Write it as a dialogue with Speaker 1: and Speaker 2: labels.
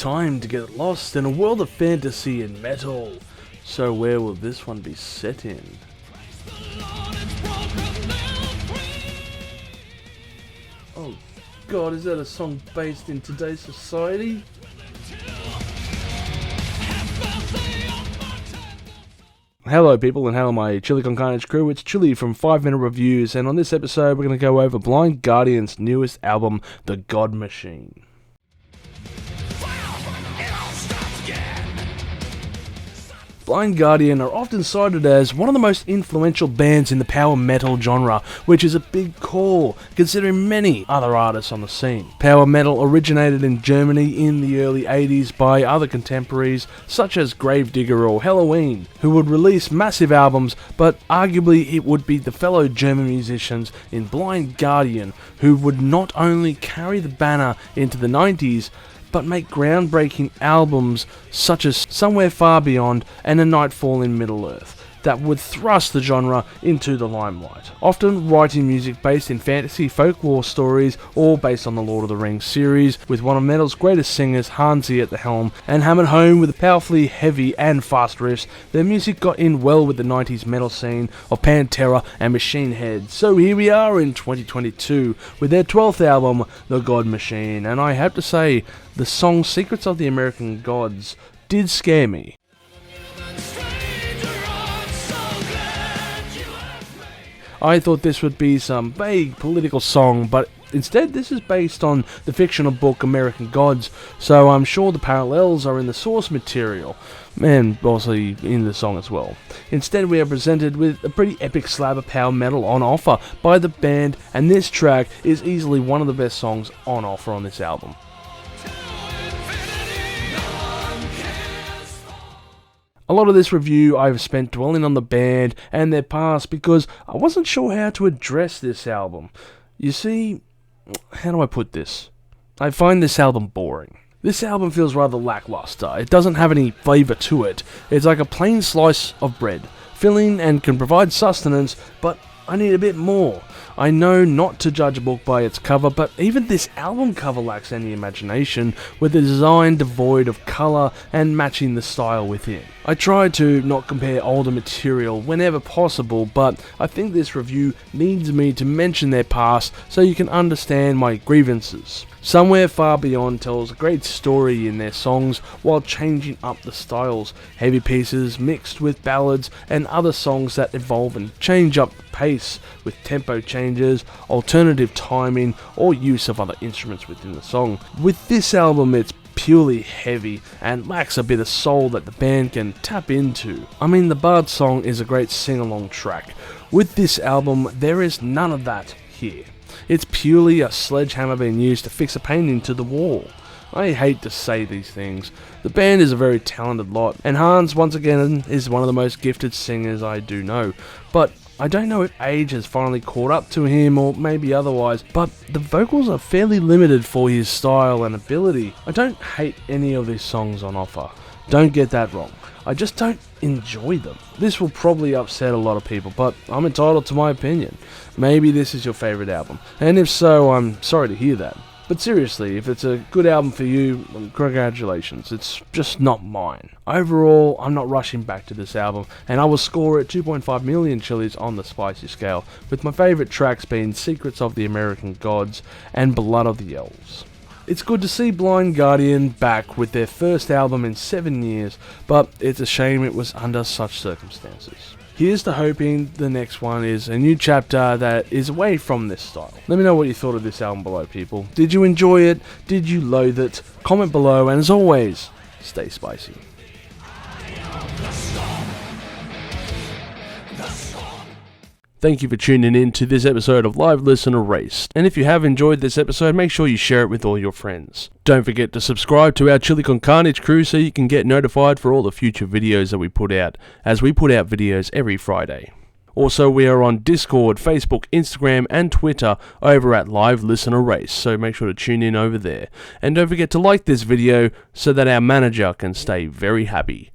Speaker 1: time to get lost in a world of fantasy and metal. So where will this one be set in? Oh god, is that a song based in today's society? Hello people, and hello my Chili Con Carnage crew. It's Chili from 5 Minute Reviews, and on this episode we're going to go over Blind Guardian's newest album, The God Machine. Blind Guardian are often cited as one of the most influential bands in the power metal genre, which is a big call, considering many other artists on the scene. Power metal originated in Germany in the early 80s by other contemporaries, such as Gravedigger or Helloween, who would release massive albums, but arguably it would be the fellow German musicians in Blind Guardian who would not only carry the banner into the 90s, but make groundbreaking albums such as Somewhere Far Beyond and A Nightfall in Middle-earth that would thrust the genre into the limelight, often writing music based in fantasy folklore stories or based on the Lord of the Rings series, with one of metal's greatest singers, Hans Zimmer, at the helm, and hammered home with powerfully heavy and fast riffs. Their music got in well with the 90s metal scene of Pantera and Machine Head. So here we are in 2022 with their 12th album, The God Machine, and I have to say, the song Secrets of the American Gods did scare me. I thought this would be some vague political song, but instead this is based on the fictional book American Gods, so I'm sure the parallels are in the source material, and also in the song as well. Instead we are presented with a pretty epic slab of power metal on offer by the band, and this track is easily one of the best songs on offer on this album. A lot of this review I've spent dwelling on the band and their past because I wasn't sure how to address this album. You see, how do I put this? I find this album boring. This album feels rather lackluster. It doesn't have any flavour to it. It's like a plain slice of bread, filling and can provide sustenance, but I need a bit more. I know not to judge a book by its cover, but even this album cover lacks any imagination, with a design devoid of colour and matching the style within. I try to not compare older material whenever possible, but I think this review needs me to mention their past so you can understand my grievances. Somewhere Far Beyond tells a great story in their songs while changing up the styles, heavy pieces mixed with ballads and other songs that evolve and change up the pace with tempo changes, alternative timing or use of other instruments within the song. With this album it's purely heavy and lacks a bit of soul that the band can tap into. I mean, the Bard song is a great sing-along track. With this album there is none of that here. It's purely a sledgehammer being used to fix a painting to the wall. I hate to say these things. The band is a very talented lot, and Hans, once again, is one of the most gifted singers I do know. But I don't know if age has finally caught up to him, or maybe otherwise, but the vocals are fairly limited for his style and ability. I don't hate any of these songs on offer. Don't get that wrong. I just don't enjoy them. This will probably upset a lot of people, but I'm entitled to my opinion. Maybe this is your favourite album, and if so, I'm sorry to hear that. But seriously, if it's a good album for you, congratulations, it's just not mine. Overall, I'm not rushing back to this album, and I will score it 2.5 million chilies on the spicy scale, with my favourite tracks being Secrets of the American Gods and Blood of the Elves. It's good to see Blind Guardian back with their first album in 7 years, but it's a shame it was under such circumstances. Here's to hoping the next one is a new chapter that is away from this style. Let me know what you thought of this album below, people. Did you enjoy it? Did you loathe it? Comment below, and as always, stay spicy. Thank you for tuning in to this episode of Live Listen Erased. And if you have enjoyed this episode, make sure you share it with all your friends. Don't forget to subscribe to our Chili Con Carnage crew so you can get notified for all the future videos that we put out, as we put out videos every Friday. Also, we are on Discord, Facebook, Instagram and Twitter over at Live Listen Erased, so make sure to tune in over there. And don't forget to like this video so that our manager can stay very happy.